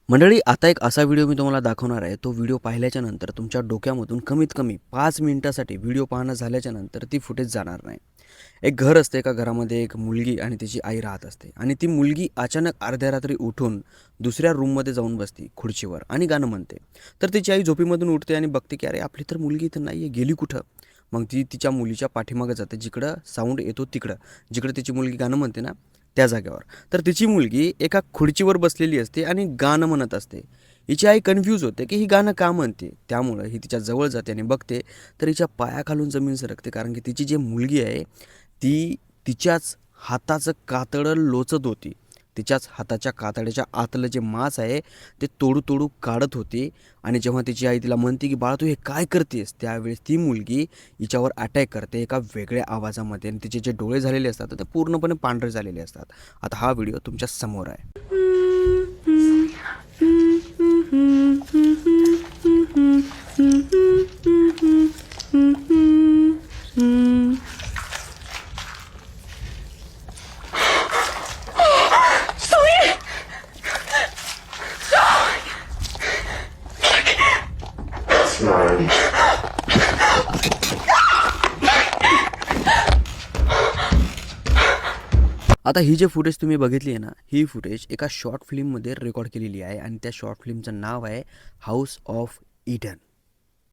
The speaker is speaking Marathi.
मंडळी, आता एक असा व्हिडिओ मी तुम्हाला दाखवणार आहे. तो व्हिडिओ पाहिल्याच्या नंतर तुमच्या डोक्यामधून कमीत कमी 5 मिनिटासाठी व्हिडिओ पाहणं झाल्याच्या नंतर ती फुटेज जाणार नाही. एक घर असते, एका घरामध्ये एक मुलगी आणि तिची आई राहत असते आणि ती मुलगी अचानक अर्ध्या रात्री उठून दुसऱ्या रूममध्ये जाऊन बसते खुर्चीवर आणि गाणं म्हणते. तर तिची आई झोपेमधून उठते आणि बघते की अरे आपली तर मुलगी इथं नाही आहे, गेली कुठं? मग ती तिच्या मुलीच्या पाठीमागे जाते, जिकडं साऊंड येतो तिकडं, जिकडे तिची मुलगी गाणं म्हणते ना त्या जागेवर. तर तिची मुलगी एका खुर्चीवर बसलेली असते आणि गाणं म्हणत असते. हिची आई कन्फ्यूज होते की ही गाणं का म्हणते. त्यामुळं ही तिच्या जवळ जाते आणि बघते तर हिच्या पायाखालून जमीन सरकते, कारण की तिची जी मुलगी आहे ती तिच्याच हाताचं कातडं लोचत होती. तिच्याच हाताच्या कातड्याच्या आतलं जे मांस आहे ते तोडू तोडू काढत होती. आणि जेव्हा तिची आई तिला म्हणते की बाळा तू हे काय करतेस, त्यावेळेस ती मुलगी हिच्यावर अटॅक करते एका वेगळ्या आवाजामध्ये आणि तिचे जे डोळे झालेले असतात ते पूर्णपणे पांढरे झालेले असतात. आता हा व्हिडिओ तुमच्या समोर आहे. आता ही जे फुटेज तुम्ही बघितली आहे ना, ही फुटेज एका शॉर्ट फिल्ममध्ये रेकॉर्ड केलेली आहे आणि त्या शॉर्ट फिल्मचं नाव आहे हाऊस ऑफ ईडन.